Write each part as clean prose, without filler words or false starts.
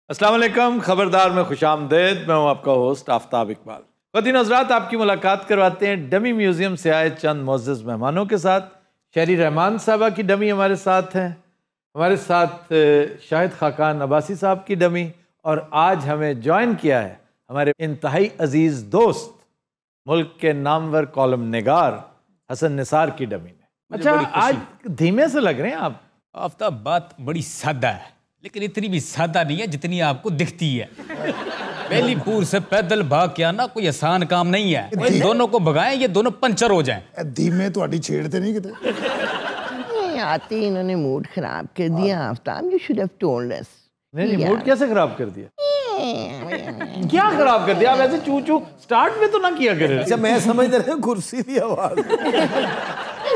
अस्सलाम वालेकुम, खबरदार में खुशामदेद। मैं हूं आपका होस्ट आफ्ताब इकबाल। ख़वातीन हज़रात, आपकी मुलाकात करवाते हैं डमी म्यूज़ियम से आए चंद मोअज़्ज़ज़ मेहमानों के साथ। शहरी रहमान साहबा की डमी हमारे साथ हैं, हमारे साथ शाहिद खाकान अब्बासी साहब की डमी, और आज हमें ज्वाइन किया है हमारे इंतहाई अजीज़ दोस्त मुल्क के नामवर कॉलम निगार हसन निसार की डमी ने। अच्छा, आज धीमे से लग रहे हैं आप। आफ्ताब, बात बड़ी सादा है, लेकिन इतनी भी सादा नहीं है जितनी आपको दिखती है। बेलीपुर से पैदल भाग के आना कोई आसान काम नहीं है। इन दोनों को भगाएं, ये दोनों पंचर हो जाएं। धीमे तो छेड़ते नहीं किते। आते इन्होंने मूड खराब कर दिया। Aftab, you should have told us. नहीं, मूड कैसे खराब कर दिया? क्या खराब कर दिया? आप ऐसे चू चू स्टार्ट में तो ना किया करें। अच्छा, मैं समझ रहा हूँ कुर्सी की आवाज।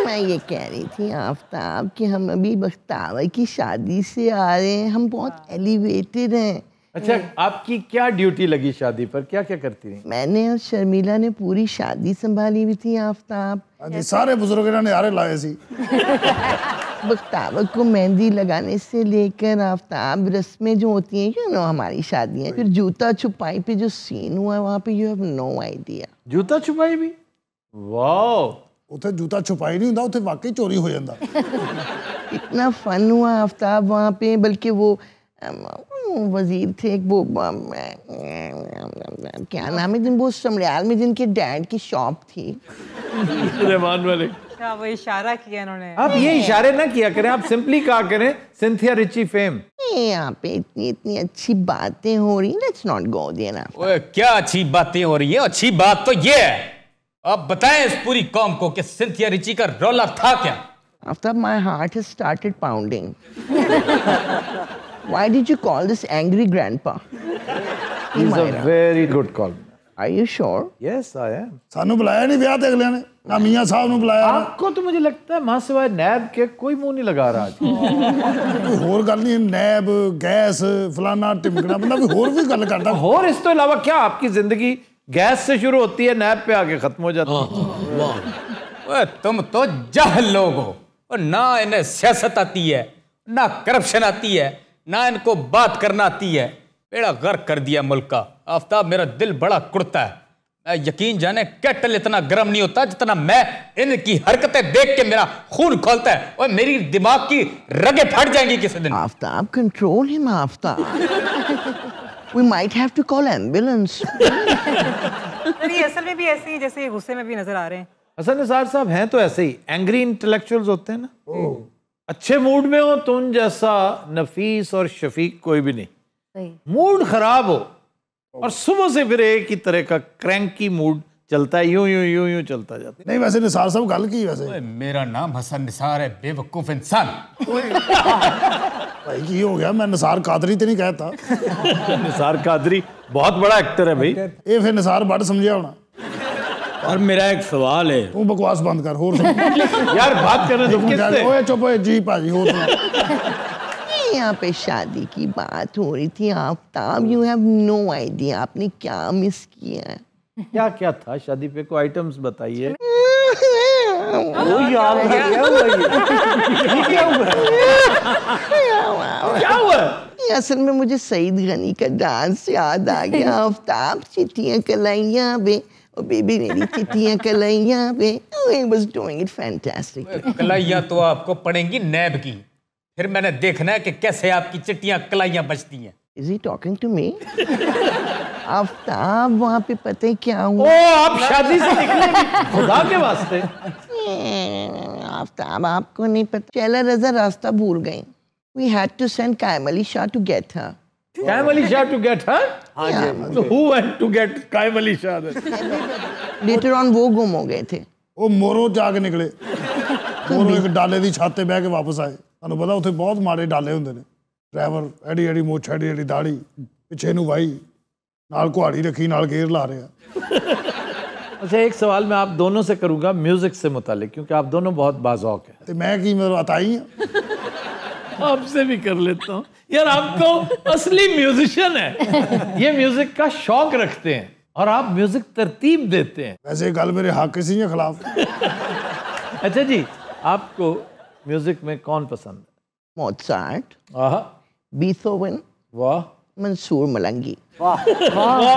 मैं ये कह रही थी आफ्ताब कि हम अभी बख्तावर की शादी से आ रहे हैं, हम बहुत एलिवेटेड हैं। अच्छा, आपकी क्या ड्यूटी लगी शादी पर? क्या क्या करती रही? मैंने और शर्मिला ने पूरी शादी संभाली हुई थी आफ्ताब। सारे बुजुर्गों ने यारे लाए सी। बख्तावर को मेहंदी लगाने से लेकर आफ्ताब रस्में जो होती हैं, यू नो, हमारी शादियाँ, फिर जूता छुपाई पे जो सीन हुआ वहाँ पे, यू हैव नो आइडिया। जूता छुपाई भी? वाह, उथे जूता छुपाई नहीं होता, उथे वाकई चोरी हो जाता। इतना फन हुआ आफ्ताब वहाँ पे, बल्कि वो वजीर थे वो क्या नाम है, वो समरियाल में जिनके डैड की शॉप थी। रहमान वाले। क्या वो इशारा किया इन्होंने? आप ये इशारे ना किया करें, आप सिंपली कहा करें सिंथिया रिची फेम। यहाँ पे इतनी इतनी अच्छी बातें हो रही, लेट्स नॉट गो देयर ना। ओए, क्या अच्छी बातें हो रही है? अच्छी बात तो ये है, अब बताएं इस पूरी कौम को कि सिंथिया रिची का रौला था क्या? Aftab, my heart has started pounding. Why did you call this angry grandpa? He's a very good call. Are you sure? Yes, I am. सानू बुलाया नहीं ब्याह ते अगले ने, ना मियां साहब ने बुलाया। आपको तो मुझे लगता है मां सिवाय नैब के कोई मुंह नहीं लगा रहा आज। कोई होर गल नहीं, नैब गैस फलाना टिमकना, बंदा कोई होर भी गल करता। और इस तो अलावा क्या आपकी जिंदगी गैस से शुरू होती है, नैब पे आके खत्म हो जाती है? ओए, तुम तो जाहिल लोग हो, और ना इन्हें सियासत आती है, ना करप्शन आती है, ना इनको बात करना आती है। बेड़ा गर्क कर दिया मुल्क का। आफ्ताब, मेरा दिल बड़ा कुड़ता है। मैं यकीन जाने केटल इतना गर्म नहीं होता जितना मैं इनकी हरकतें देख के मेरा खून खोलता है, और मेरी दिमाग की रगें फट जाएंगी किसी दिन। Aftab, control him Aftab. We might have to call ambulance. ये असल में भी ऐसे ही जैसे गुस्से में भी नजर आ रहे हैं। हसन निसार साहब हैं तो ऐसे ही एंग्री इंटेलेक्चुअल्स होते हैं ना। अच्छे मूड में हो तो उन जैसा नफीस और शफीक कोई भी नहीं। सही। मूड खराब हो और सुबह से फिर एक ही तरह का क्रैंकी मूड चलता है, यूं यूं यूं यूं चलता जाता है। नहीं, वैसे निसार साहब गल की वैसे। ओए, मेरा नाम हसन निसार है, बेवकूफ इंसान। भाई की हो गया, मैं निसार कादरी तो नहीं कहता। निसार कादरी बहुत बड़ा एक्टर है भाई। ये फिर निसार बड़ समझिया होना। और मेरा एक सवाल है। तू बकवास बंद कर, होर सुन। यार बात करने दो किससे? ओए चुप, ओए जी भाजी, होर सुन। यहाँ पे शादी की बात हो रही थी Aftab, you have no idea आपने क्या मिस किया है। क्या क्या था शादी पे? को आइटम्स बताइए। क्या हुआ? असल में मुझे सईद गनी का डांस याद आ गया आफ्ताब। चिट्टियाँ कलाइयाँ बे, ओ बेबी मेरी चिट्टियाँ कलाइयाँ बे, he was doing it fantastic। कलाइयाँ तो आपको पड़ेंगी नैब की, फिर मैंने देखना है कि कैसे आपकी चिट्टियाँ कलाइयाँ बचती हैं। Is he talking to me? Aftab, वहाँ पे पता है क्या हुआ? ओ, आप शादी से निकलेंगे खुदा के वास्ते। आफ्ताब, आपको नहीं पता, चला रजा रास्ता भूल गई। We had to send Kaim Ali Shah to get her. Kaim Ali Shah to get her? हाँ जी। So who went to get Kaim Ali Shah then? Later on वो गुम हो गए थे। वो मोरो जाके निकले। मोरो एक डाले दी छत ते बह के वापस आए। ਤੁਹਾਨੂੰ ਪਤਾ ਉੱਥੇ ਬਹੁਤ ਮਾੜੇ ਡਾਲੇ ਹੁੰਦੇ ਨੇ। ਡਰਾਈਵਰ ਐਡੀ ਐਡੀ ਮੁੱਛ, ਐਡੀ ਐਡੀ ਦਾੜੀ, ਪਿੱਛੇ ਨੂੰ ਵਾਈ, ਨਾਲ ਕੁਹਾੜੀ ਰੱਖੀ, ਨਾਲ ਗੇਅਰ ਲਾ ਰਿਹਾ। अच्छा, एक सवाल मैं आप दोनों से करूंगा म्यूजिक से मुतालिक, क्योंकि आप दोनों बहुत बाज़ौक हैं। तो मैं की मेरा अताई हूँ। आपसे भी कर लेता हूँ यार, आप तो असली म्यूजिशियन है। ये म्यूजिक का शौक रखते हैं और आप म्यूजिक तरतीब देते हैं। वैसे गल मेरे हक किसी के खिलाफ। अच्छा जी, आपको म्यूजिक में कौन पसंद है? मोज़ार्ट, आहा, बीथोवन, वाह, मंसूर मलंगी। वाह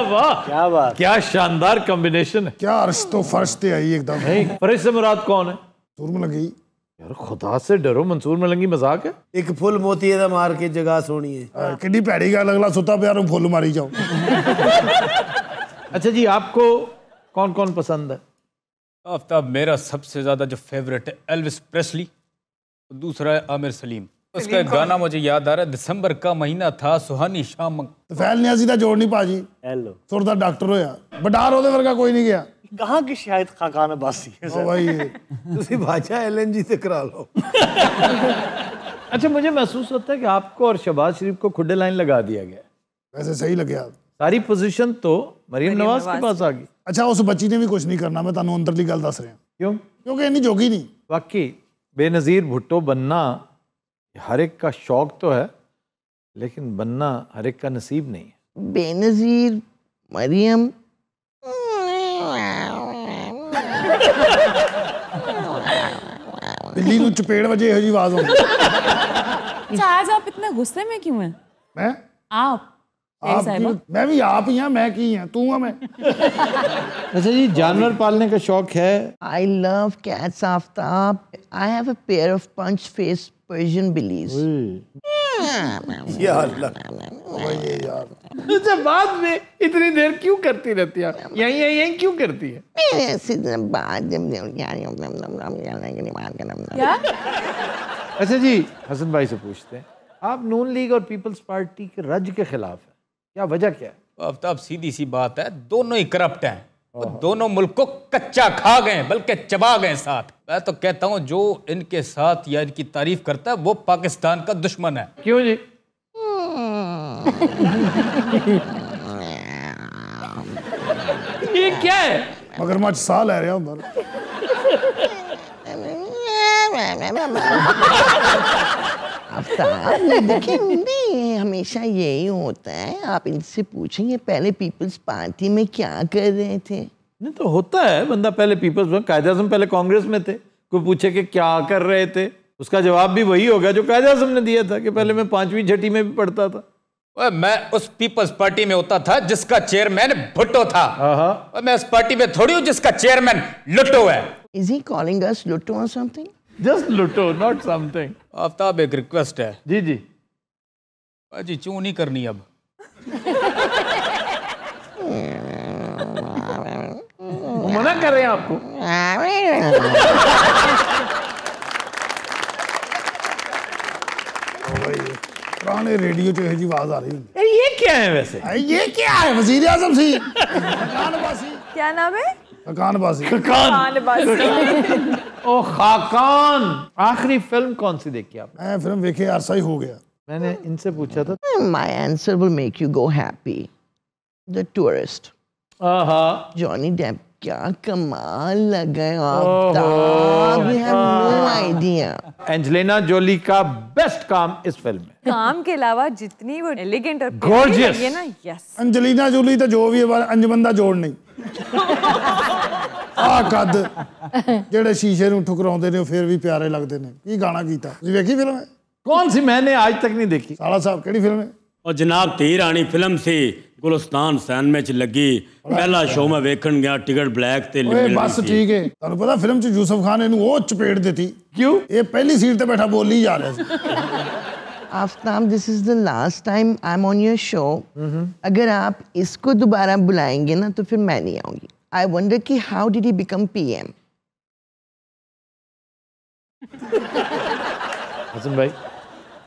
वाह, क्या बात। क्या शानदार कॉम्बिनेशन है। क्या अर्श तो फर्श ते आई एकदम। नहीं, फरिश से मुराद कौन है? सुरम लगी। यार खुदा से डरो, मंसूर मलंगी मजाक है? एक फुल मोती दा मार के जगह सोनी है। किड्डी भैड़ी गल, अगला सुता प्यार फुल मारी जाओ। अच्छा जी, आपको कौन कौन पसंद है? आफ्ताब मेरा सबसे ज्यादा जो फेवरेट है एल्विस प्रेस्ली, दूसरा है आमिर सलीम। उसका एक गाना मुझे याद आ रहा है, दिसंबर का महीना था सुहानी शाम। फैल नियाजी दा जोड़ नहीं भाजी, हेलो सुर दा डॉक्टर होया, बडार ओदे वर्गा कोई नहीं गया। कहाँ की शायद खाकान अब्बासी है ओ भाई तुसी भाषा एलएनजी से करा लो। अच्छा, मुझे महसूस होता है कि आपको और शहबाज शरीफ को खुडे लाइन लगा दिया गया है। वैसे सही लगे। सारी पोजीशन तो मरीम नवाज के पास आ गई। अच्छा, उस बच्ची ने भी कुछ नहीं करना, मैं तुहानू अंदरली गल दस रहा। क्यों? क्योंकि इन्नी जोगी नहीं। वाकई बेनज़ीर भुट्टो बनना हर एक का शौक तो है, लेकिन बनना हर एक का नसीब नहीं है। बेनजीर मरियम बिल्ली नू चपेड़ वजे इहो जी आवाज होगी। अच्छा, आज आप इतने गुस्से में क्यों हैं? मैं आप मैं भी आप ही हाँ, मैं की हैं, तू हाँ मैं। अच्छा जी, जानवर पालने का शौक है? I love cats, Aftab. I have a pair of punch face Persian billies. या अल्लाह। अच्छा, बाद में इतनी देर क्यों करती रहती है? यहीं क्यों करती है? क्या? अच्छा जी, हसन भाई से पूछते हैं, आप नून लीग और पीपल्स पार्टी के रज के खिलाफ है, क्या वजह क्या है? आफ्ताब सीधी सी बात है, दोनों ही करप्ट हैं। वो दोनों मुल्क को कच्चा खा गए, बल्कि चबा गए साथ। मैं तो कहता हूँ जो इनके साथ या इनकी तारीफ करता है वो पाकिस्तान का दुश्मन है। क्यों जी? ये क्या है? मगरमच्छ साह लै रहा होंदा ना। आफ्ताब ये देखिए, हमेशा यही होता है। आप इनसे पूछेंगे पहले पीपल्स पार्टी में क्या कर रहे थे। नहीं तो होता है, बंदा पहले पीपल्स में, कायदे आज़म पहले कांग्रेस में थे, कोई पूछे कि क्या कर रहे थे, उसका जवाब भी वही होगा जो कायदे आज़म ने दिया था कि पहले मैं 5वीं छठी में भी पढ़ता था। ओए मैं उस पीपल्स पार्टी में होता था जिसका चेयरमैन भुट्टो था। और मैं उस पार्टी में थोड़ी हूँ जिसका चेयरमैन लुट्टो है। Is he calling us Lutto or something? Just Lutto, not something. Aftab एक रिक्वेस्ट है। जी जी। जी चूं नहीं करनी अब। मना कर रहे हैं आपको? पुराने रेडियो च इहो जी आवाज आ रही होंदी। ये क्या है वैसे? ये क्या है? वजीर आजम सी खाकान बासी। क्या नाम है? खाकान बासी। ओ खाकान। आखिरी फिल्म कौन सी देखी आप? मैं फिल्म देखे अरसा ही हो गया। मैंने इनसे पूछा था। My answer will make you go happy. The Tourist. Johnny Depp, क्या कमाल लगा Aftab. You have no idea. Angelina Jolie का बेस्ट काम इस फिल्म में। काम के अलावा जितनी वो एलिगेंट और Gorgeous. ये ना, यस। अंजलिना जोली तो जो भी है अंजमन दा जोड़ नहीं। आ कद जेड़े शीशे नूं ठुकराउंदे ने फिर भी प्यारे लगदे ने। की गाना कीता तुसीं वेखी फिल्म है? कौन सी? मैंने आज तक नहीं देखी। साला साहब केड़ी फिल्म है? और जनाब धी रानी फिल्म सी, गुलिस्तान सिनेमा च लगी। पहला शो मैं वेखन गया, टिकट ब्लैक ते ओए बस ठीक है। तुहानू पता फिल्म च यूसुफ खान इनू वो चपेड़ देती। क्यों? ये पहली सीट ते बैठा बोली जा रहा सी। Aftab, this is the last time I'm on your show. अगर आप इसको दोबारा बुलाएंगे ना तो फिर मैं नहीं आऊंगी। I wonder कि how did he become PM? Hasan भाई,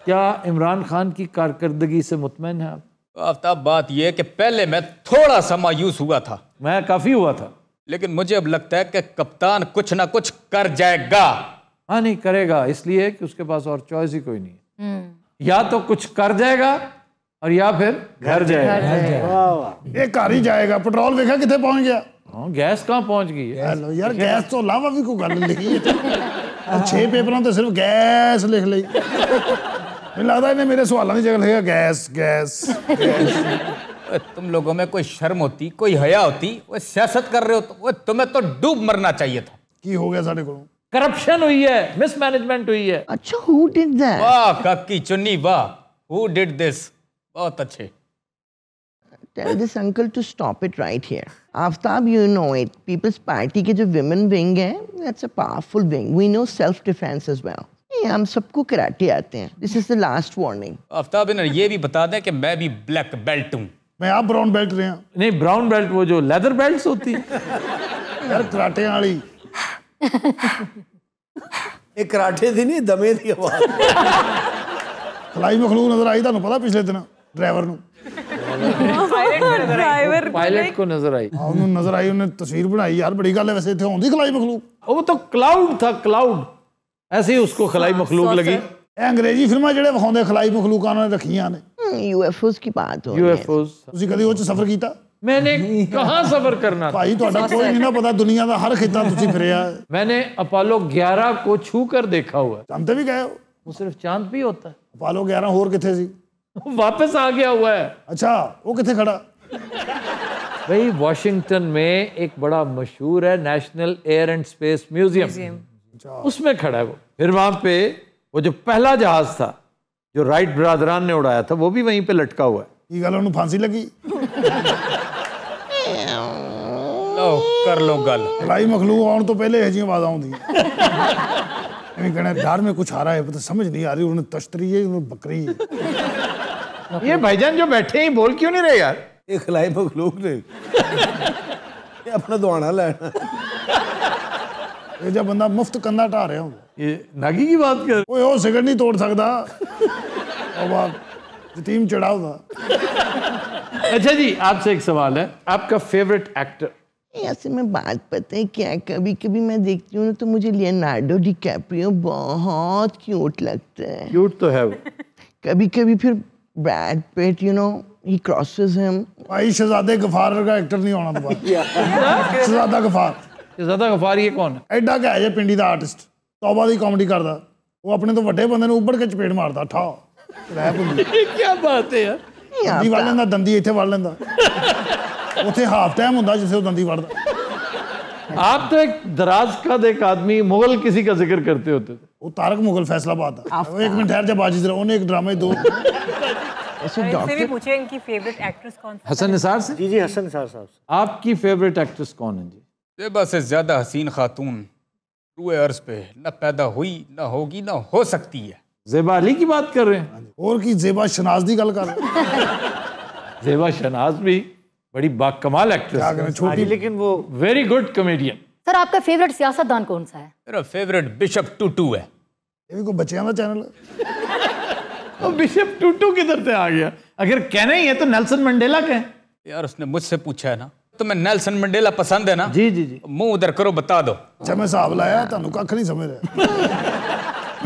क्या इमरान खान की कारकर्दगी से मुतमईन है आप? आफ्ताब बात यह है कि पहले मैं थोड़ा सा मायूस हुआ था, मैं काफी हुआ था, लेकिन मुझे अब लगता है कि कप्तान कुछ ना कुछ कर जाएगा। हाँ नहीं करेगा, इसलिए कि उसके पास और चॉइस ही कोई नहीं है। या तो कुछ कर जाएगा और या फिर घर जाएगा। ये घर ही जाएगा। पेट्रोल देखा कितने पहुंच गया? हाँ, गैस कहाँ पहुंच गई है? हेलो यार, गैस तो अलावा भी कोई गल लिखी है। 6 पेपरों तो सिर्फ गैस लिख ली। मुझे लगता है मेरे सवालों की जगह लिखेगा गैस गैस गैस। तुम लोगों में कोई शर्म होती, कोई हया होती, वो सियासत कर रहे हो तो वो तुम्हें तो डूब मरना चाहिए था। की हो गया साढ़े को? करप्शन हुई है, मिसमैनेजमेंट हुई है। अच्छा, who did that? वाह काकी चुन्नी वाह, हु डिड दिस? बहुत अच्छे। Tell this uncle to stop it right here. Aftab, you know it. People's Party के जो women wing है, that's a powerful wing. We know self-defense as well. हम सबको कराटे आते हैं. This is the last warning. Aftab इन्हें ये भी बता दें कि मैं भी ब्लैक बेल्ट हूँ. मैं आप ब्राउन बेल्ट रहे हैं. नहीं, ब्राउन बेल्ट वो जो लेदर बेल्ट्स होती है यार कराटे वाली. ਇਹ ਕਰਾਟੇ ਦੀ ਨਹੀਂ ਦਮੇ ਦੀ ਆਵਾਜ਼. ਖਲਾਈ ਮਖਲੂਕ ਨਜ਼ਰ ਆਈ ਤੁਹਾਨੂੰ ਪਤਾ ਪਿਛਲੇ ਦਿਨ ਡਰਾਈਵਰ ਨੂੰ. ड्राइवर पायलट को नजर आई. ਉਹਨੂੰ ਨਜ਼ਰ ਆਈ, ਉਹਨੇ ਤਸਵੀਰ ਬਣਾਈ. ਯਾਰ ਬੜੀ ਗੱਲ ਹੈ ਵੈਸੇ ਇੱਥੇ ਹੁੰਦੀ ਖਲਾਈ ਮਖਲੂਕ. वो तो क्लाउड था, क्लाउड. ऐसे ही उसको खलाई मखलूक लगी. ਇਹ ਅੰਗਰੇਜ਼ੀ ਫਿਲਮਾਂ ਜਿਹੜੇ ਵਿਖਾਉਂਦੇ ਖਲਾਈ ਮਖਲੂਕਾਂ ਨੇ ਰੱਖੀਆਂ ਨੇ. UFOs की बात हो रही है. UFOs. ਤੁਸੀਂ ਕਦੀ ਉਹ ਚ ਸਫ਼ਰ ਕੀਤਾ? मैंने कहाँ सफर करना था? ਭਾਈ ਤੁਹਾਡਾ ਕੋਈ ਨਹੀਂ ਨਾ ਪਤਾ, ਦੁਨੀਆ ਦਾ ਹਰ ਖਿੱਤਾ ਤੁਸੀਂ ਫਿਰਿਆ. मैंने अपोलो 11 को छू कर देखा हुआ है. ਚੰਦ ਤੇ ਵੀ ਗਏ ਹੋ? वो सिर्फ चांद पे ही होता है. ਅਪੋਲੋ 11 ਹੋਰ ਕਿੱਥੇ ਸੀ? वो वापस आ गया हुआ है. ਅੱਛਾ, ਉਹ ਕਿੱਥੇ ਖੜਾ? भाई वॉशिंगटन में एक बड़ा मशहूर है national air and space museum, उसमें खड़ा है वो. फिर वहां पे वो जो पहला जहाज था जो राइट ब्रादरान ने उड़ाया था, वो भी वहीं पे लटका हुआ है. ਕੀ ਗੱਲ, ਉਹਨੂੰ ਫਾਂਸੀ ਲੱਗੀ? लो कर लो गल. ਖਲਾਈ ਮਖਲੂਕ ਆਉਣ ਤੋਂ ਪਹਿਲੇ ਇਹ ਜਿਹੀਆਂ ਆਵਾਜ਼ਾਂ ਆਉਂਦੀਆਂ. ਐਵੇਂ कहना डर में कुछ आ रहा है, पता समझ नहीं आ रही. उन्होंने तश्तरी है, उन्होंने बकरी है. ये भाईजान जो बैठे हैं बोल क्यों नहीं रहे यार? ਇਹ ਖਲਾਈ ਮਖਲੂਕ ਨੇ ਇਹ ਆਪਣਾ ਦੁਆਣਾ ਲੈਣਾ. ਇਹ ਜਦ ਬੰਦਾ ਮੁਫਤ ਕੰਧਾ ਢਾ ਰਿਹਾ ਹੁੰਦਾ. ये नागी की बात कर. ਓਏ ਉਹ ਸਿਗਰਟ ਨਹੀਂ ਤੋੜ ਸਕਦਾ. ਉਹ ਬਾਤ ਯਤੀਮ ਚੜਾ ਹੁੰਦਾ. अच्छा जी, आपसे एक सवाल है. आपका फेवरेट एक्टर? ऐसे में बात पता है क्या, कभी कभी मैं देखती हूँ ना तो मुझे लियोनार्डो डिकैप्रियो बहुत क्यूट लगता है. क्यूट तो है वो. कभी कभी फिर Brad Pitt, you know, he crosses him. Bhai ਸ਼ਹਿਜ਼ਾਦੇ Ghaffar the actor ਨਹੀਂ ਆਉਣਾ ਦੁਬਾਰਾ. ਸ਼ਹਿਜ਼ਾਦਾ ਗਫਾਰ. ज़्यादा गफार ये कौन है? ਐਡਾ ਕਿ ਹੈ ਜੇ ਪਿੰਡੀ ਦਾ ਆਰਟਿਸਟ, ਤੌਬਾ ਦੀ ਕਾਮੇਡੀ ਕਰਦਾ. ਉਹ ਆਪਣੇ ਤੋਂ ਵੱਡੇ ਬੰਦੇ ਨੂੰ ਉੱਭੜ ਕੇ ਚਪੇੜ ਮਾਰਦਾ. ਠਾ ਰਹਿ ਪੁੰਦੀ. क्या बात है यार? ਦੰਦੀ ਵੜ ਲੈਂਦਾ, ਦੰਦੀ ਇੱਥੇ ਵੜ ਲੈਂਦਾ. ਉੱਥੇ ਹਾਫ ਟਾਈਮ ਹੁੰਦਾ ਜਿੱਥੇ ਉਹ ਦੰਦੀ ਵੜਦਾ. आप तो एक दराज का एक आदमी मुगल किसी का जिक्र करते होते थे. ਉਹ ਤਾਰਕ ਮੁਗਲ ਫੈਸਲਾਬਾਦ ਦਾ. ਉਹ ਇੱਕ ਮਿੰਟ ਠਹਿਰ ਜਾ ਬਾਜੀ ਜ਼ਰਾ. ਉਹਨੇ ਇੱਕ ਡਰਾਮੇ दो. ऐसे इनसे भी डॉक्टर पूछे इनकी फेवरेट एक्ट्रेस कौन सी? हसन निसार से. ਜੀ ਜੀ ਹਸਨ ਨਿਸਾਰ ਸਾਹਿਬ. आपकी फेवरेट एक्ट्रेस कौन है जी? ज़ेबा से ज़्यादा हसीन खातून रूए अर्ज पे न पैदा हुई, न होगी, न हो सकती है. ज़ेबा अली की बात कर रहे हैं? ਹੋਰ ਕੀ ਜ਼ੇਬਾ ਸ਼ਨਾਜ਼ ਦੀ ਗੱਲ ਕਰ. ज़ेबा शहनाज भी बड़ी बाकमाल एक्ट्रेस क्या है. करें, छोटी लेकिन वो वेरी गुड कॉमेडियन. सर आपका फेवरेट सियासतदान कौन सा है? मेरा फेवरेट बिशप टूटू है. ਇਹ ਵੀ ਕੋਈ ਬੱਚਿਆਂ ਦਾ ਚੈਨਲ ਹੈ. तो बिशप टूटू किधर से आ गया? अगर कहना ही है तो नेल्सन मंडेला कहें. यार उसने मुझसे पूछा है ना, तुम्हें नेल्सन मंडेला पसंद है ना? जी जी जी. मुंह उधर करो, बता दो. ਅੱਛਾ ਮੈਂ ਹਿਸਾਬ ਲਾਇਆ, ਤੁਹਾਨੂੰ ਕੱਖ ਨਹੀਂ ਸਮਝ ਰਿਹਾ.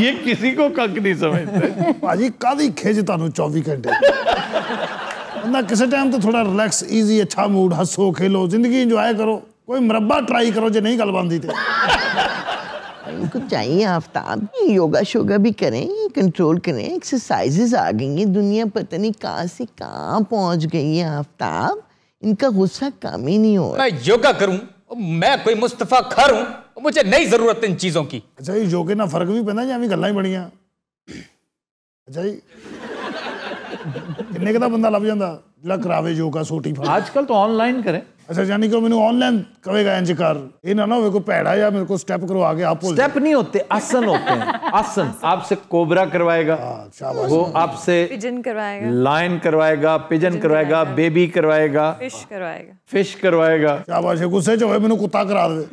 ये किसी को कक नहीं समझते. ਭਾਜੀ ਕਾਦੀ ਖਿੱਚ ਤੁਹਾਨੂੰ 24 ਘੰਟੇ. ਬੰਦਾ ਕਿਸੇ ਟਾਈਮ ਤੇ ਥੋੜਾ ਰਿਲੈਕਸ, ਈਜ਼ੀ, ਅੱਛਾ ਮੂਡ, ਹੱਸੋ ਖੇਲੋ, ਜ਼ਿੰਦਗੀ ਇੰਜੋਏ ਕਰੋ. ਕੋਈ ਮੁਰੱਬਾ ਟਰਾਈ ਕਰੋ ਜੇ ਨਹੀਂ ਗੱਲ ਬਣਦੀ ਤੇ. इनको चाहिए आफ्ताब, योगा शोगा भी करें, कंट्रोल करें. एक्सरसाइजेज आ गई हैं, दुनिया पता नहीं कहाँ से कहाँ पहुँच गई है आफ्ताब. इनका गुस्सा कम ही नहीं हो रहा. मैं योगा करूं, मैं कोई मुस्तफा खर हूं, मुझे नहीं जरूरत इन चीजों की. ਅੱਛਾ ਜੀ, ਯੋਗੇ ਨਾਲ ਫਰਕ ਵੀ ਪੈਂਦਾ ਜਾਂ ਐਵੇਂ ਗੱਲਾਂ ਹੀ ਬਣੀਆਂ? ਅੱਛਾ ਜੀ, ਕਿੰਨੇ ਕੁ ਦਾ ਬੰਦਾ ਲੱਭ ਜਾਂਦਾ ਜਿਹੜਾ ਕਰਾਵੇ ਯੋਗਾ ਸੋਟੀ ਫੜ? आजकल तो ऑनलाइन करें. ਅੱਛਾ, ਯਾਨੀ ਕਿ ਉਹ ਮੈਨੂੰ ਆਨਲਾਈਨ ਕਹੇਗਾ ਇੰਜ ਕਰ. ਇਹ ਨਾ ਹੋਵੇ ਕੋਈ ਭੈੜਾ ਜਾਂ ਮੇਰੇ ਕੋਲ ਸਟੈਪ ਕਰਵਾ ਕੇ ਆਪ ਭੁੱਲ स्टेप नहीं होते, आसन होते हैं. आसन आपसे कोबरा करवाएगा, शाबाश. वो आपसे पिजन करवाएगा, लायन करवाएगा, पिजन करवाएगा, बेबी करवाएगा, फिश करवाएगा. फिश करवाएगा. ਸ਼ਾਬਾਸ਼. ਗੁੱਸੇ 'ਚ ਹੋਵੇ ਮੈਨੂੰ ਕੁੱਤਾ ਕਰਾ ਦੇਵੇ.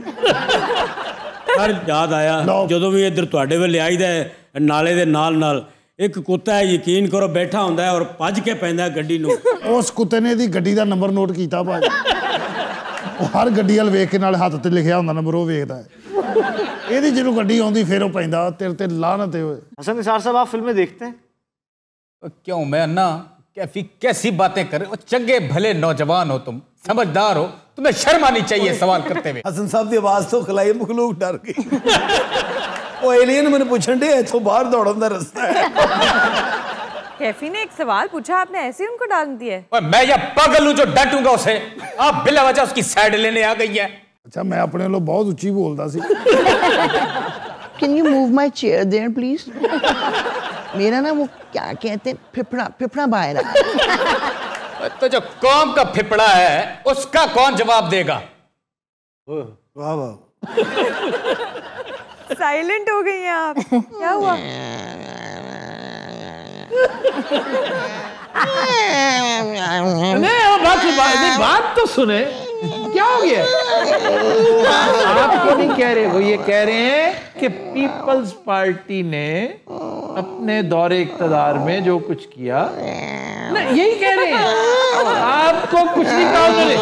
ਸਰ ਯਾਦ ਆਇਆ ਲਓ। ਜਦੋਂ ਵੀ ਇੱਧਰ ਤੁਹਾਡੇ ਵੱਲ ਆਈਦਾ ਹੈ, ਨਾਲੇ ਦੇ ਨਾਲ ਇੱਕ ਕੁੱਤਾ ਹੈ, ਯਕੀਨ ਕਰੋ ਬੈਠਾ ਹੁੰਦਾ ਹੈ ਔਰ ਭੱਜ ਕੇ ਪੈਂਦਾ ਗੱਡੀ ਨੂੰ. ਉਸ ਕੁੱਤੇ ਨੇ ਇਹਦੀ ਗੱਡੀ ਦਾ ਨੰਬਰ ਨੋਟ ਕੀਤਾ ਭਾਜੀ. ਉਹ ਹਰ ਗੱਡੀ ਵਾਲ ਵੇਖ ਕੇ ਨਾਲ ਹੱਥ ਤੇ ਲਿਖਿਆ ਹੁੰਦਾ ਨੰਬਰ, ਉਹ ਵੇਖਦਾ ਹੈ. ਇਹਦੀ ਜਦੋਂ ਗੱਡੀ ਆਉਂਦੀ ਫਿਰ ਉਹ ਪੈਂਦਾ ਤੇਰੇ ਤੇ ਲਾਹਨਤ ਹੋਏ. हसन निसार साहब आप फिल्में देखते हैं? क्यों मैं ना कैसी बातें कर रहे हो? चंगे भले नौजवान हो तुम, समझदार हो, तुम्हें शर्म आनी चाहिए सवाल करते हुए. हसन साहब की आवाज तो खलाई मखलूक डर गई. वो एलियन मैंने पूछन दे इथों बाहर दौड़न दा रास्ता है. कैफी ने एक सवाल पूछा, आपने ऐसे ही उनको डाल दिया है. ओए, मैं या पागल हूं जो डांटूंगा उसे? आप बिला वजह उसकी साइड लेने आ गई है. ਅੱਛਾ, ਮੈਂ ਆਪਣੇ ਵੱਲੋਂ ਬਹੁਤ ਉੱਚੀ ਬੋਲਦਾ ਸੀ. Can you move my chair there please? मेरा ना वो क्या कहते हैं, फिफड़ा फिफड़ा बाहर आ. तो जो कौम का फिपड़ा है उसका कौन जवाब देगा? वाह वाह। साइलेंट हो गई हैं आप, क्या हुआ? नहीं, बात तो सुने, क्या हो गया? आपको नहीं कह रहे, वो ये कह रहे हैं कि पीपल्स पार्टी ने अपने दौरे इक़्तिदार में जो कुछ किया, ना यही कह रहे हैं, आपको कुछ नहीं कहा उन्होंने।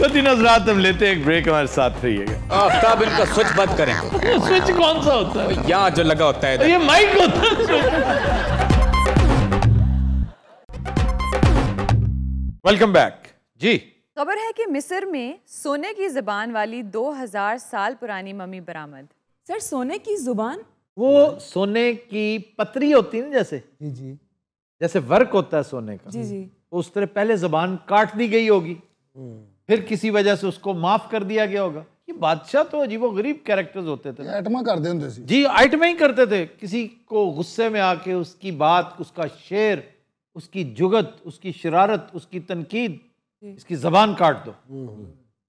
दिन हज़रात हम लेते हैं एक ब्रेक, हमारे साथ रहिएगा। आफ्ताब इनका स्विच बंद करें। स्विच कौन सा होता है? यहाँ जो लगा होता है ये माइक होता है। वेलकम बैक जी। खबर है कि मिस्र में सोने की जुबान वाली 2000 साल पुरानी मम्मी बरामद। सर सोने की जुबान? वो सोने की पतरी होती है ना, जैसे जी जैसे वर्क होता है सोने का, जी उस तरह पहले जुबान काट दी गई होगी, फिर किसी वजह से उसको माफ कर दिया गया होगा। ये बादशाह तो अजीबो गरीब कैरेक्टर्स होते थे। आइटमा करते होंगे सी जी, आइटमा ही करते थे। किसी को गुस्से में आके उसकी बात, उसका शेर, उसकी जुगत, उसकी शरारत, उसकी तनकीद, इसकी जबान काट दो।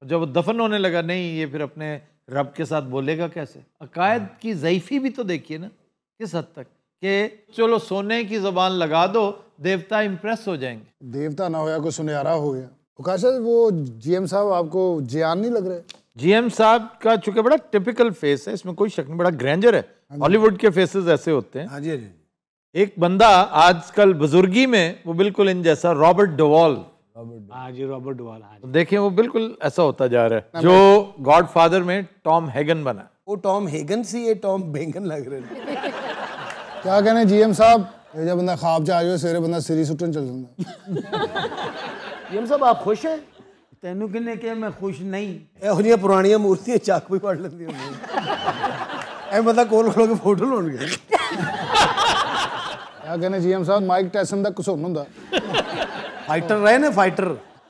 जब वो दफन होने लगा, नहीं ये फिर अपने रब के साथ बोलेगा कैसे? अकायद की ज़ईफ़ी भी तो देखिए ना किस हद तक, कि चलो सोने की जबान लगा दो, देवता इम्प्रेस हो जाएंगे। देवता ना होया कोई सुनहरा हो गया। सर वो जीएम साहब आपको जियान नहीं लग रहे? जीएम साहब का चूंकि बड़ा टिपिकल फेस है, इसमें कोई शक नहीं, बड़ा ग्रैंडर है। हॉलीवुड के फेसेस ऐसे होते हैं। हाँ जी, हाँ जी। एक बंदा आजकल बुजुर्गी में वो बिल्कुल इन जैसा, रॉबर्ट डोवाल। हाँ जी, रॉबर्ट डुवाल। हाँ जी। देखिए वो बिल्कुल ऐसा होता जा रहा है, जो गॉडफादर में टॉम हैगन बना। वो टॉम हेगन सी, ये टॉम बेंगन लग रहे हैं। क्या कहने जीएम साहब, जब बंदा ख्वाब च आ जाए सवेरे बंदा सिरी सुटन चल जाता। जीएम साहब आप खुश हैं? तेनू किन्ने कहा मैं खुश नहीं? ਇਹੋ ਜਿਹੀਆਂ ਪੁਰਾਣੀਆਂ ਮੂਰਤੀਆਂ ਚੱਕ ਵੀ ਪੜ ਲੈਂਦੀ ਹੁੰਦੀ ਐ ਬੰਦਾ ਕੋਲ ਖਲੋ ਕੇ ਫੋਟੋ ਲਾਉਣਗੇ। क्या कहने जीएम साहब, माइक टायसन ਦਾ ਘਸੁੰਨ ਹੁੰਦਾ। फाइटर रहे ने, फाइटर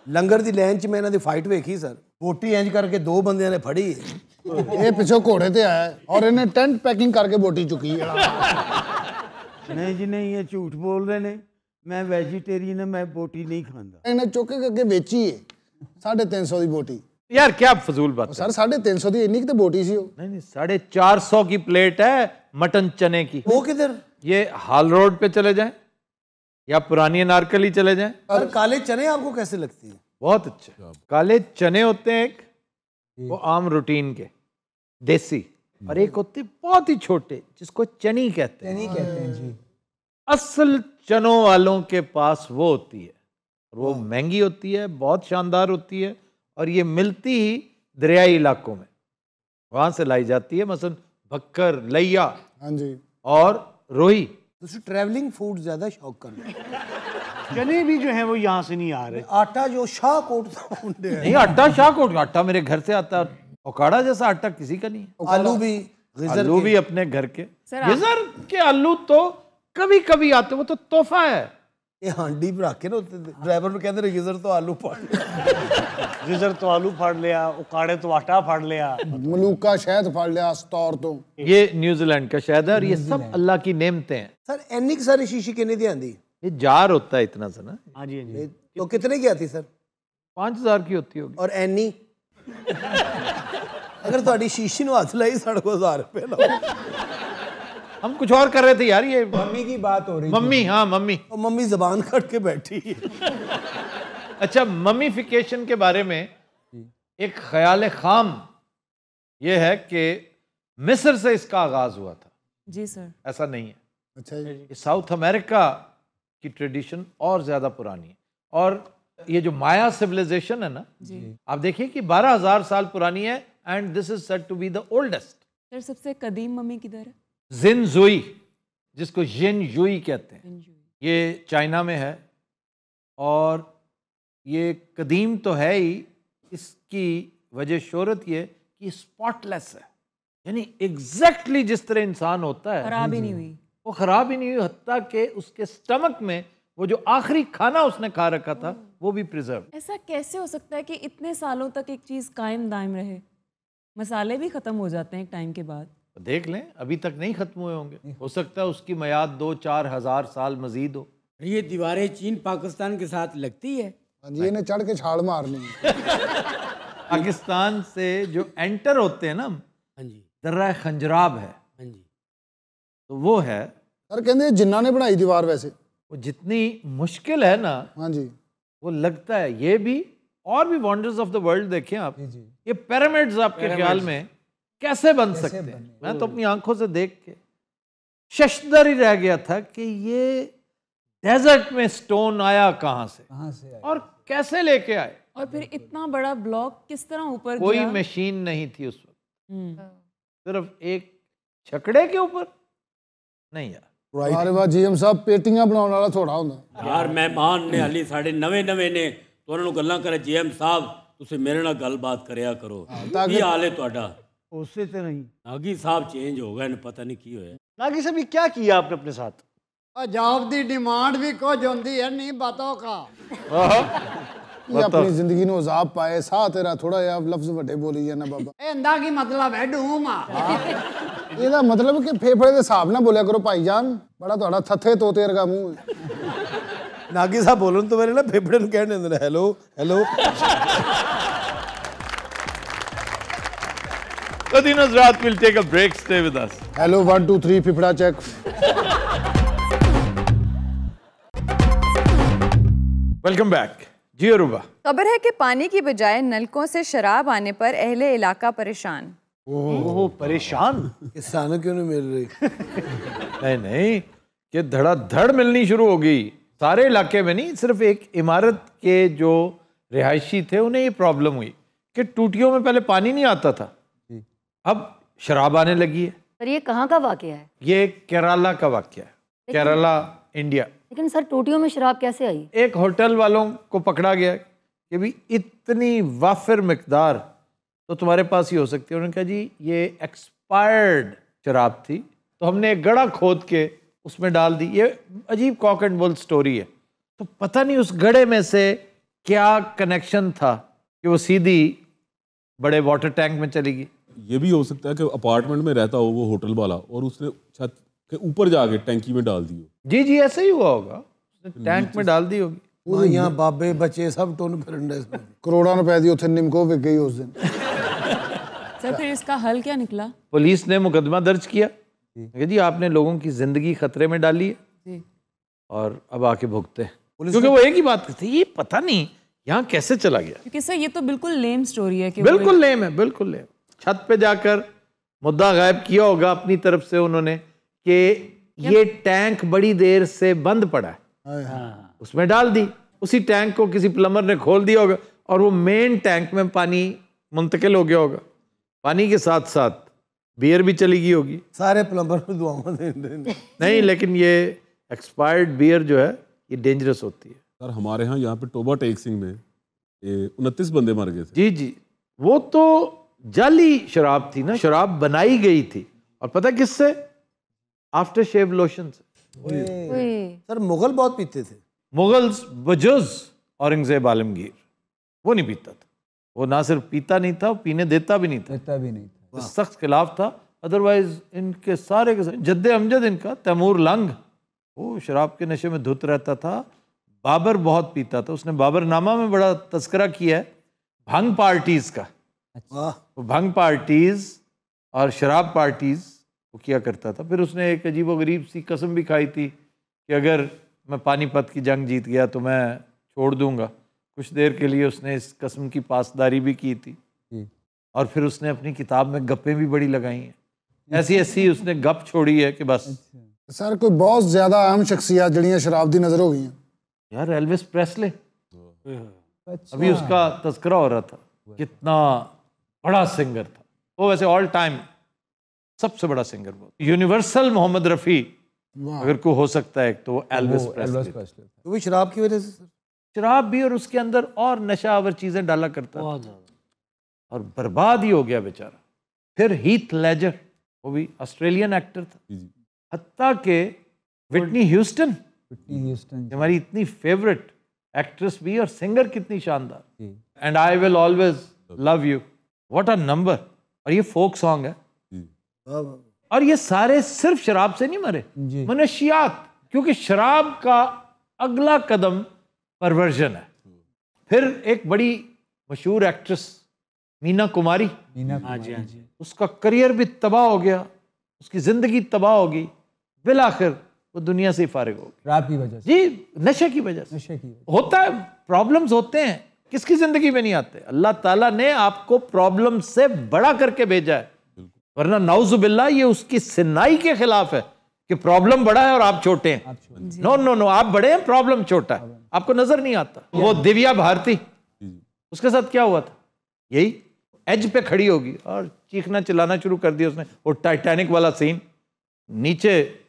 लंगर ਦੀ ਲਾਈਨ 'ਚ ਮੈਂ ਇਹਨਾਂ ਦੀ ਫਾਈਟ ਵੇਖੀ ਸਰ। ਬੋਟੀ ਇੰਜ ਕਰਕੇ ਦੋ ਬੰਦਿਆਂ ਨੇ ਫੜੀ। ਇਹ ਪਿੱਛੋਂ ਘੋੜੇ ਤੇ ਆਇਆ ਔਰ ਇਹਨੇ ਟੈਂਟ ਪੈਕਿੰਗ ਕਰਕੇ ਬੋਟੀ ਚੁੱਕੀ ਹੈ। नहीं जी नहीं, ये झूठ बोल रहे हैं। मैं वेजिटेरियन है, मैं बोटी नहीं खाता। ਇਹਨੇ ਚੁੱਕ ਕੇ ਅੱਗੇ ਵੇਚੀ ਹੈ 350 ਦੀ ਬੋਟੀ। यार क्या फजूल बात है। सर 350 ਦੀ ਇੰਨੀ ਕਿ ਤੇ ਬੋਟੀ ਸੀ ਉਹ। नहीं 450 की प्लेट है मटन चने की। वो किधर? ये हाल रोड पे चले जाएं या पुरानी अनारकली चले जाएं। सर काले चने आपको कैसे लगती है? बहुत अच्छे काले चने होते हैं, एक वो आम रूटीन के देसी, और एक होते बहुत ही छोटे जिसको चनी कहते हैं। चनी कहते हैं जी। असल चनों वालों के पास वो होती है, वो महंगी होती है, बहुत शानदार होती है, और ये मिलती ही दरियाई इलाकों में, वहां से लाई जाती है, मसलन बक्कर, लैया, हाँ जी, और रोही। तो ट्रैवलिंग फूड ज्यादा शौक कर रहे हैं। चने भी जो हैं वो यहाँ से नहीं आ रहे। आटा जो शाहकोट था नहीं, आटा शाहकोट, आटा मेरे घर से आता है, उकाड़ा जैसा आटा किसी का नहीं है। आलू भी, आलू भी अपने घर के, गिजर के आलू तो कभी कभी आते, वो तो तोहफा है। ये हांडी पर रख के ना ड्राइवर को कहते गिजर तो आलू फाड़ गिजर तो आलू फाड़ लिया, उकाड़े तो आटा फाड़ लिया, मलूका शहद फाड़ लिया स्टोर तो। ये न्यूजीलैंड का शहद है, और ये सब अल्लाह की नेमतें हैं। सर एनी सारी शीशी कितने दी आंदी? ये जार होता है इतना सा ना। हाँ जी, हाँ जी। तो कितने की आती सर? 5000 की होती होगी। और एनी अगर थोड़ी शीशी नु हाथ लाई साढ़े को 1000 रुपए लो। हम कुछ और कर रहे थे यार, ये मम्मी की बात हो रही। मम्मी, हाँ मम्मी, और मम्मी जबान कट के बैठी। अच्छा, मम्मीफिकेशन के बारे में एक ख्याल खाम ये है कि मिस्र से इसका आगाज हुआ था। जी सर। ऐसा नहीं है। अच्छा जी। साउथ अमेरिका की ट्रेडिशन और ज्यादा पुरानी है, और ये जो माया सिविलाइजेशन है ना जी, आप देखिए कि 12000 साल पुरानी है, and this is said to be the oldest. Sir सबसे कदीम मम्मी किधर है? जिनजुई, जिसको जिनजुई कहते हैं, ये चाइना में है, और ये कदीम तो है ही, इसकी वजह शोहरत ये कि स्पॉटलेस है, यानी एग्जैक्टली जिस तरह इंसान होता है, खराब ही नहीं हुई, वो खराब ही नहीं हुई, हत्ता कि उसके स्टमक में वो जो आखिरी खाना उसने खा रखा था वो भी प्रिजर्व। ऐसा कैसे हो सकता है कि इतने सालों तक एक चीज़ कायम दायम रहे? मसाले भी ख़त्म हो जाते हैं एक टाइम के बाद। देख लें, अभी तक नहीं खत्म हुए होंगे, हो सकता है उसकी मियाद 2-4 हज़ार साल मजीद हो। ये दीवारें चीन पाकिस्तान के साथ लगती है। हाँ जी, इन्हें चढ़ के छाल मारनी है। पाकिस्तान से जो एंटर होते हैं ना, हाँ जी, दर्रा खंजराब है, हाँ जी, तो वो है। सर कहते जिन्ना ने बनाई दीवार वैसे। वो जितनी मुश्किल है ना, हाँ जी, वो लगता है ये भी, और भी वंडर्स ऑफ द वर्ल्ड देखें आप, ये पिरामिड्स आपके ख्याल में कैसे बन सकते हैं? मैं तो अपनी आंखों से देख के शशदर ही रह गया था कि ये डेजर्ट में स्टोन आया कहाँ से और कैसे लेके आए, और फिर इतना बड़ा ब्लॉक किस तरह ऊपर कोई गया? मशीन नहीं थी उस वक्त, सिर्फ एक छकड़े के ऊपर नहीं यार। अरे वाह जीएम साहब, पेटियां बनाने वाला थोड़ा होता यार मेहमान ने हाली साढ़े नवे ने तो उन्होंने गल्लां करे जीएम साहब तुसी मेरे नाल गलबात करया करो, की हाल है तुहाडा? उससे तो नहीं। नागी साहब चेंज हो गए, पता नहीं की होया। नागी साहब, ये क्या किया आपने अपने साथ? जॉब दी डिमांड भी कुछ होती है, नहीं बातों का। ये अपनी जिंदगी नो अजाब पाए, साथ तेरा थोड़ा या लफ्ज वड्डे बोली जाना बाबा। इंदा की मतलब है डूमा। ਇਹਦਾ मतलब कि फेफड़े के हिसाब ना बोलिया करो भाईजान, बड़ा थोड़ा थथे तोते वर्गा मुंह है। नागी साहब बोलन तो मेरे ना फेफड़े ਨੂੰ ਕਹਿਣ ਦਿੰਦੇ ਨੇ hello hello. Qadina's Raat will take a break, stay with us. Hello 1 2 3 फिफड़ा चेक। वेलकम बैक जी अरूबा। खबर है कि पानी की बजाय नलकों से शराब आने पर अहले इलाका परेशान। ओह परेशान, किसानों क्यों नहीं मिल नहीं रही? नहीं, कि धड़ाधड़ मिलनी शुरू हो गई सारे इलाके में, नहीं सिर्फ एक इमारत के जो रिहायशी थे उन्हें ये प्रॉब्लम हुई कि टूटियों में पहले पानी नहीं आता था, अब शराब आने लगी है। सर ये कहाँ का वाकया है? ये केरला का वाकया है, केरला इंडिया। लेकिन सर टूटियों में शराब कैसे आई? एक होटल वालों को पकड़ा गया कि भी इतनी वाफिर मिकदार तो तुम्हारे पास ही हो सकती है। उन्होंने कहा जी ये एक्सपायर्ड शराब थी, तो हमने एक गड़ा खोद के उसमें डाल दी। ये अजीब कॉक एंड बुल स्टोरी है। तो पता नहीं उस गड़े में से क्या कनेक्शन था कि वो सीधी बड़े वाटर टैंक में चली गई। ये भी हो सकता है कि अपार्टमेंट में रहता हो वो होटल वाला और उसने छत के ऊपर जाके टैंकी में डाल दी हो। जी जी ऐसे ही हुआ होगा, उसने टैंक में डाल दी होगी। माइयां बाबे बच्चे सब टुन फिरंडे, करोड़ों रुपए दी उथे निमको विक गई उस दिन। सर फिर इसका हल क्या निकला? पुलिस ने मुकदमा दर्ज किया कि जी आपने लोगों की जिंदगी खतरे में डाली है जी, और अब आके भुगते हैं। क्योंकि वो एक ही बात करते, ये पता नहीं यहाँ कैसे चला गया। क्योंकि सर ये तो बिल्कुल लेम स्टोरी है कि बिल्कुल लेम है, बिल्कुल लेम। छत पे जाकर मुद्दा गायब किया होगा अपनी तरफ से उन्होंने कि ये टैंक बड़ी देर से बंद पड़ा है, उसमें डाल दी। उसी टैंक को किसी प्लम्बर ने खोल दिया होगा और वो मेन टैंक में पानी मुंतकिल हो गया होगा। पानी के साथ साथ बियर भी चली गई होगी। सारे प्लम्बर को दुआएं दें। नहीं, लेकिन ये एक्सपायर्ड बियर जो है ये डेंजरस होती है। सर हमारे यहाँ पे टोबा टेक सिंह में 29 बंदे मर गए थे। जी जी, वो तो जाली शराब थी ना, शराब बनाई गई थी। और पता किससे? आफ्टर शेव लोशन से। सर मुगल बहुत पीते थे। मुगल्स बजुज औरंगजेब आलमगीर वो नहीं पीता था। वो ना सिर्फ पीता नहीं था, पीने देता भी नहीं था, सख्त खिलाफ था। अदरवाइज इनके सारे के सारे जद्दे अमजद इनका तैमूर लंग, वो शराब के नशे में धुत रहता था। बाबर बहुत पीता था, उसने बाबरनामा में बड़ा तस्करा किया है भंग पार्टीज का। वो भंग पार्टीज और शराब पार्टीज वो किया करता था। फिर उसने एक अजीबोगरीब सी कसम भी खाई थी कि अगर मैं पानीपत की जंग जीत गया तो मैं छोड़ दूंगा। कुछ देर के लिए उसने इस कसम की पासदारी भी की थी। और फिर उसने अपनी किताब में गप्पें भी बड़ी लगाई हैं। ऐसी ऐसी उसने गप छोड़ी है कि बस। सर कोई बहुत ज्यादा अहम शख्सियत जड़ियां शराब दी नजर हो गई हैं। यार एल्विस प्रेस्ले, अभी उसका तस्करा हो रहा था, कितना बड़ा सिंगर था वो। वैसे ऑल टाइम सबसे बड़ा सिंगर वो, यूनिवर्सल मोहम्मद रफ़ी अगर कोई हो सकता है तो वो एल्विस प्रेस्ले। तो वो शराब की वजह से, शराब भी और उसके अंदर और नशावर चीजें डाला करता था और बर्बाद ही हो गया बेचारा। फिर हीथ लेजर, वो भी ऑस्ट्रेलियन एक्टर था। हत्ता के विटनी ह्यूस्टन हमारी इतनी फेवरेट एक्ट्रेस भी और सिंगर कितनी शानदार। And I will always love you, what a number. और ये फोक सॉन्ग है, और ये सारे सिर्फ शराब से नहीं मरे, मनशियात, क्योंकि शराब का अगला कदम परवर्जन है। फिर एक बड़ी मशहूर एक्ट्रेस मीना कुमारी, उसका करियर भी तबाह हो गया, उसकी जिंदगी तबाह हो गई, बिल आखिर वो दुनिया से ही फारिग हो गई। शराब की वजह से? जी, नशे की वजह से। होता है, प्रॉब्लम्स होते हैं, किसकी जिंदगी में नहीं आते। अल्लाह ताला ने आपको प्रॉब्लम से बड़ा करके भेजा है, वरना नाउजुबिल्लाह ये उसकी सिनाई के खिलाफ है कि प्रॉब्लम बड़ा है और आप छोटे हैं। नो नो नो, आप बड़े हैं, प्रॉब्लम छोटा है, आपको नजर नहीं आता। वो दिव्या भारती, उसके साथ क्या हुआ था, यही एज पे खड़ी होगी और चीखना चिल्लाना शुरू कर दिया उसने। वो टाइटैनिक वाला सीन, नीचे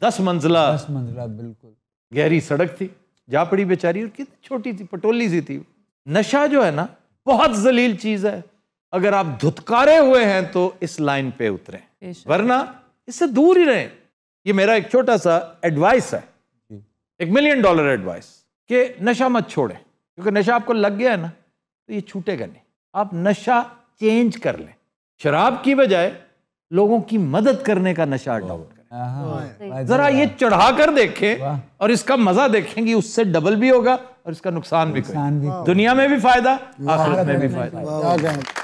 10 मंजिला बिल्कुल गहरी सड़क थी, जा पड़ी बेचारी, और कितनी छोटी थी, पटोली सी थी। नशा जो है ना बहुत जलील चीज है, अगर आप धुतकारे हुए हैं तो इस लाइन पे उतरे, वरना इससे दूर ही रहें। ये मेरा एक छोटा सा एडवाइस है, $1 मिलियन एडवाइस, कि नशा मत छोड़ें, क्योंकि नशा आपको लग गया है ना तो ये छूटेगा नहीं। आप नशा चेंज कर लें, शराब की बजाय लोगों की मदद करने का नशा अडॉप्ट करें। जरा ये चढ़ा कर देखें और इसका मजा देखेंगे, उससे डबल भी होगा और इसका नुकसान भी होगा। दुनिया में भी फायदा, आखिरत में भी फायदा।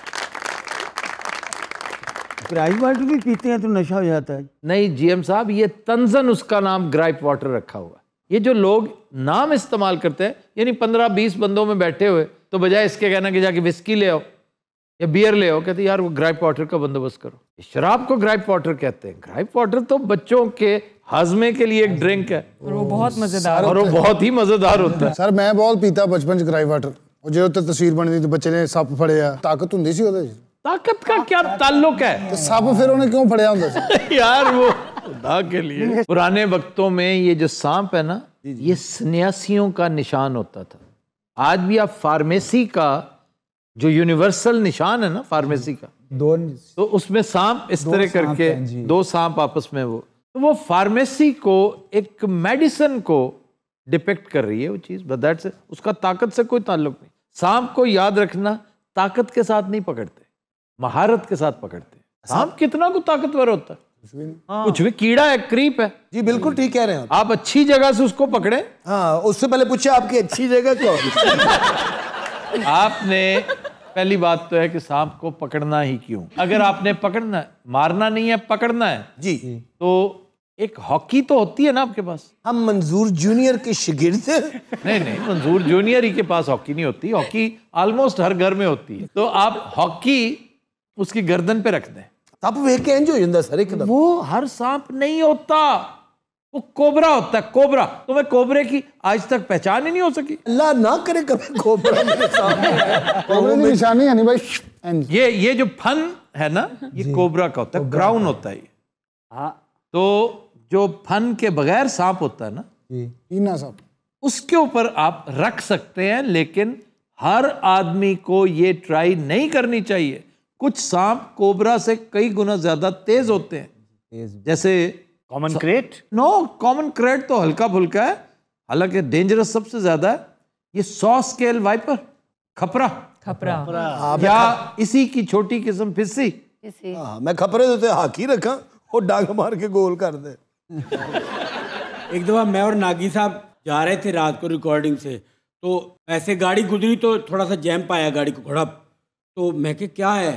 ग्राइप वाटर भी पीते हैं तो नशा हो जाता है? नहीं जीएम साहब, ये तंजन उसका नाम ग्राइप वाटर रखा हुआ है। ये जो लोग नाम इस्तेमाल करते हैं, यानी 15-20 बंदों में बैठे हुए, तो बजाय इसके कहना कि जाके विस्की ले आओ या बियर ले आओ, कहते यार वो ग्राइप वाटर का बंदोबस्त करो। शराब को ग्राइप वाटर कहते हैं। ग्राइप वाटर तो बच्चों के हाजमे के लिए एक ड्रिंक है, और वो बहुत मजेदार, और वो बहुत ही मजेदार होता है। सर मैं बहुत पीता बचपन च ग्राइप वाटर, और जो तस्वीर बनी थी बच्चे ने सप फड़िया, ताकत होंदी सी ओदे। ताकत का क्या ताल्लुक है? तो सप फिर उन्हें क्यों फड़िया होंदा सी? यार वो खुदा के लिए, पुराने वक्तों में ये जो सांप है ना, ये सन्यासियों का निशान होता था। आज भी आप फार्मेसी का जो यूनिवर्सल निशान है ना, फार्मेसी का, तो उसमें सांप इस तरह करके 2 सांप आपस में, वो फार्मेसी को, एक मेडिसिन को डिपिक्ट कर रही है वो चीज, बट दैट्स इट। उसका ताकत से कोई ताल्लुक नहीं। सांप को याद रखना, ताकत के साथ नहीं पकड़ते, महारत के साथ पकड़ते। सांप कितना को ताकतवर होता है, कुछ भी, कीड़ा है, क्रीप है। जी बिल्कुल ठीक कह रहे हैं आप अच्छी जगह से उसको पकड़े। हाँ, उससे पहले पूछे आपकी अच्छी जगह क्या होगी? आपने पहली बात तो है कि सांप को पकड़ना ही क्यों? अगर आपने पकड़ना है, मारना नहीं है, पकड़ना है जी, तो एक हॉकी तो होती है ना आपके पास। हम मंजूर जूनियर के शागिर्द हैं। नहीं, मंजूर जूनियर ही के पास हॉकी नहीं होती, हॉकी ऑलमोस्ट हर घर में होती है। तो आप हॉकी उसकी गर्दन पे रख दें, तब वे कैंज हो जाता सर एकदम। वो हर सांप नहीं होता, वो कोबरा होता है, कोबरा। तो मैं कोबरे की आज तक पहचान ही नहीं हो सकी। अल्लाह ना करे कभी कोबरा मेरे सामने। कोबरे की निशानी है नहीं भाई। ये जो फन है ना, ये कोबरा का होता है, क्राउन होता है। हाँ, तो जो फन के बगैर सांप होता है ना, टीना सांप, उसके ऊपर आप रख सकते हैं, लेकिन हर आदमी को ये ट्राई नहीं करनी चाहिए। कुछ सांप कोबरा से कई गुना ज्यादा तेज होते हैं, जैसे common krait. No, common krait तो हल्का फुल्का है, हालांकि डेंजरस सबसे ज्यादा है ये 100 स्केल वाइपर, खपरा या इसी की छोटी किस्म फिस्सी। मैं खपरे देते हाकी रखा और डांग मार के गोल कर दे। एक दफा मैं और नागी साहब जा रहे थे रात को रिकॉर्डिंग से, तो ऐसे गाड़ी गुजरी तो थोड़ा सा जैम पाया गाड़ी को खड़ा, तो मैं कि क्या है,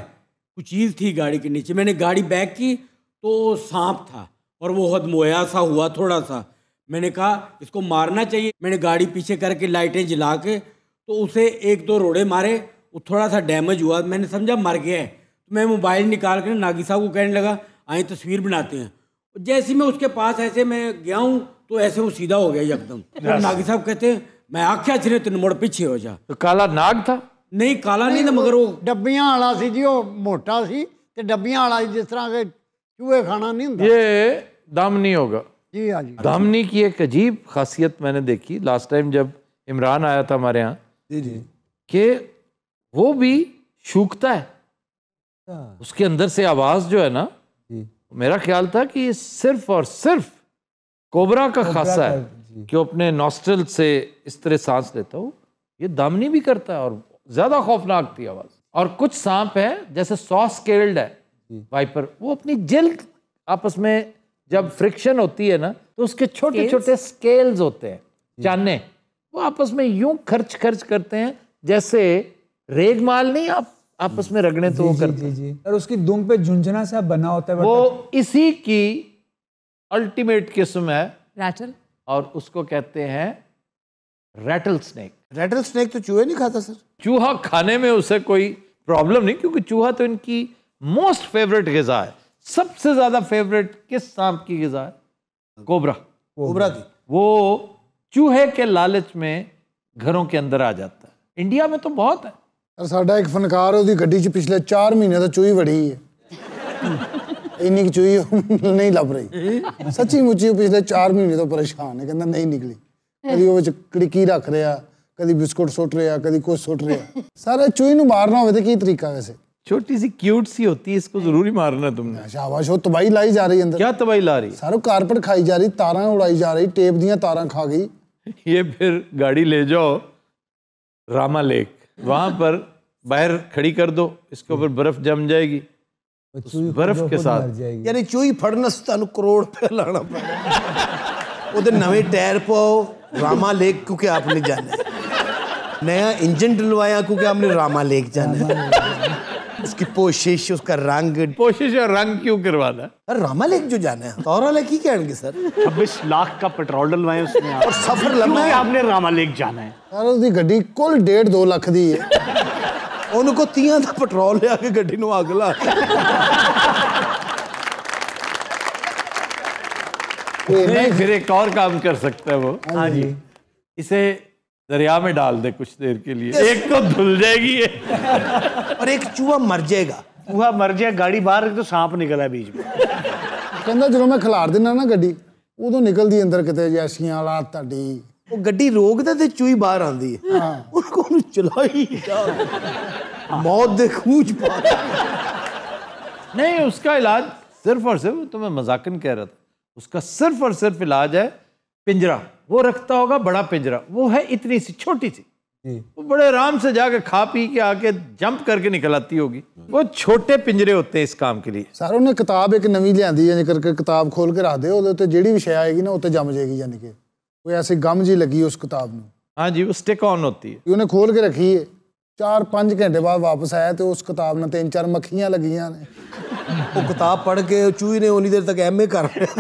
कुछ चीज़ थी गाड़ी के नीचे। मैंने गाड़ी बैक की तो सांप था और वो हदमोया सा हुआ थोड़ा सा। मैंने कहा इसको मारना चाहिए। मैंने गाड़ी पीछे करके लाइटें जला के तो उसे 1-2 रोड़े मारे, वो थोड़ा सा डैमेज हुआ, मैंने समझा मर गया है। तो मैं मोबाइल निकाल कर नागी साहब को कहने लगा आए तस्वीर बनाते हैं। जैसे मैं उसके पास ऐसे मैं गया हूँ तो ऐसे वो सीधा हो गया एकदम। तो नागी साहब कहते हैं मैं आख्या चिरे तेन मुड़ पीछे हो जा। तो काला नाग था? नहीं काला नहीं था, मगर वो डब्बियां वाला सी जी, वो मोटा सी ते डब्बियां वाला जिस तरह के चूहे खाना नहीं होता। ये दामनी होगा जी। हाँ जी। दामनी की एक अजीब खासियत मैंने देखी लास्ट टाइम जब इमरान आया था हमारे यहाँ, कि वो भी शूकता है, उसके अंदर से आवाज जो है ना, मेरा ख्याल था कि ये सिर्फ और सिर्फ कोबरा का खासा है कि अपने नॉस्ट्रल से इस तरह सांस लेता हो। ये दामनी भी करता है और ज्यादा खौफनाक थी आवाज। और कुछ सांप है जैसे 100 स्केल्ड है, वाइपर, वो अपनी जेल आपस में जब फ्रिक्शन होती है ना, तो उसके छोटे छोटे स्केल्स होते हैं, चाने, वो आपस में यूं खर्च करते हैं जैसे रेगमाल नहीं आप आपस में रगड़े तो वो करते हैं। और उसकी दुम पे झुंझुना सा बना होता है, वो इसी की अल्टीमेट किस्म है रैटल, और उसको कहते हैं रैटल स्नेक। रैटल स्नेक तो चूहे नहीं खाता सर? चूहा खाने में उसे कोई प्रॉब्लम नहीं, क्योंकि चूहा तो इनकी मोस्ट फेवरेट ग़िज़ा है। सबसे ज्यादा फेवरेट किस सांप की ग़िज़ा है? कोबरा। कोबरा की। वो चूहे के लालच में घरों के अंदर आ जाता है। इंडिया में तो बहुत है। सर साडा एक फनकार ਉਹਦੀ ਗੱਡੀ 'ਚ ਪਿਛਲੇ 4 ਮਹੀਨੇ ਤੋਂ ਚੂਹੀ ਵੜੀ ਹੈ। ਇੰਨੀ ਕਿ ਚੂਹੀ ਨਹੀਂ ਲੱਭ ਰਹੀ। ਸੱਚੀ ਮੁੱਚੀ ਪਿਛਲੇ 4 ਮਹੀਨੇ ਤੋਂ ਪਰੇਸ਼ਾਨ ਹੈ, ਕਹਿੰਦਾ ਨਹੀਂ ਨਿਕਲੀ। ਕਦੀ ਉਹ ਵਿੱਚ ਕੜਕੀ ਰੱਖ ਰਿਹਾ, ਕਦੀ ਬਿਸਕੁਟ ਸੁੱਟ ਰਿਹਾ, ਕਦੀ ਕੁਝ ਸੁੱਟ ਰਿਹਾ। ਸਾਰਾ ਚੂਹੀ ਨੂੰ ਮਾਰਨਾ ਹੋਵੇ ਤੇ ਕੀ ਤਰੀਕਾ ਵੈਸੇ? छोटी सी क्यूट सी होती है, इसको जरूर ही मारना तुमने। शाबाश, वो तबाही लाई जा रही है अंदर। क्या तबाही ला रही? सारो कारपेट खाई जा रही, तारा उड़ाई जा रही, टेप दियां तारा खा गई। ये फिर गाड़ी ले जाओ रामा लेक, वहां पर बाहर खड़ी कर दो, इसके ऊपर बर्फ जम जाएगी, उस बर्फ के साथ। यानी चूही फड़ना ਤੁਹਾਨੂੰ करोड़ रुपया लाना पड़ेगा। ਉਹਦੇ नवे टायर पाओ, रामा लेक क्योंकि आपने जाना है, नया इंजन डलवाया क्योंकि आपने रामा लेक जाना है। उसकी पोशिश, उसका रंग, पोशिश और रंग क्यों करवाना? अरे रामा लेक जो जाना है, तौरा लेक ही कहेंगे सर। 26 लाख का पेट्रोल डलवाए उसने और सफर लंबा है, आपने रामा लेक जाना है। यार उसकी गड्डी कुल 1.5-2 ਲੱਖ ਦੀ ਹੈ। ਉਹਨੂੰ ਕੋ 30 ਦਾ ਪੈਟਰੋਲ ਲਿਆ ਕੇ ਗੱਡੀ ਨੂੰ ਅੱਗ ਲਾ। नहीं, फिर एक और काम कर सकता है वो। हाँ जी, इसे दरिया में डाल दे कुछ देर के लिए, एक तो धुल जाएगी ये और एक चूहा मर जाएगा। चूहा मर जाए, गाड़ी बाहर तो सांप निकला बीच में। ਕਹਿੰਦਾ ਜਦੋਂ ਮੈਂ ਖਿਲਾਰ ਦਿੰਦਾ ਨਾ ਗੱਡੀ, ਉਦੋਂ ਨਿਕਲਦੀ ਅੰਦਰ ਕਿਤੇ ਜੈਸੀਆਂ ਵਾਲਾ ਤੁਹਾਡੀ। ਉਹ ਗੱਡੀ ਰੋਕਦਾ ਤੇ ਚੂਹੀ ਬਾਹਰ ਆਉਂਦੀ ਹੈ। ਉਹਨੂੰ ਚਲਾਈ ਜਾ, मौत दे खूंच पा। नहीं, उसका इलाज सिर्फ और सिर्फ, तो मैं मजाकन कह रहा था, उसका सिर्फ और सिर्फ इलाज है पिंजरा। वो रखता होगा बड़ा पिंजरा, वो है इतनी सी छोटी सी, वो बड़े आराम से जाके खा पी के आके जंप करके निकल आती होगी। वो छोटे पिंजरे होते हैं इस काम के लिए। सर उन्हें किताब एक नवी लियांदी है, करके किताब खोल के रख दे, ਉਹਦੇ ਉੱਤੇ ਜਿਹੜੀ ਵੀ ਸ਼ੈ ਆਏਗੀ ਨਾ ਉੱਤੇ ਜੰਮ ਜਾਏਗੀ, यानी कि कोई ऐसी गम जी लगी उस किताब ਨੂੰ। हाँ जी, वो स्टिक ऑन होती है। ਉਹਨੇ ਖੋਲ ਕੇ ਰੱਖੀ ਹੈ, 4-5 ਘੰਟੇ ਬਾਅਦ ਵਾਪਸ ਆਇਆ ਤੇ ਉਸ ਕਿਤਾਬ ਨਾਲ 3-4 ਮੱਖੀਆਂ ਲੱਗੀਆਂ ਨੇ। ਉਹ ਕਿਤਾਬ ਪੜ੍ਹ ਕੇ ਚੂਹੀ ਨੇ ਉਨੀ ਦੇਰ ਤੱਕ ਐਮਏ ਕਰ ਲਿਆ।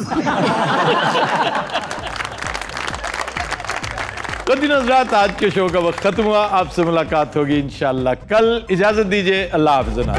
कदीन हज़रात, आज के शो का वक्त खत्म हुआ। आपसे मुलाकात होगी इंशाल्लाह कल। इजाजत दीजिए, अल्लाह हाफ़िज़।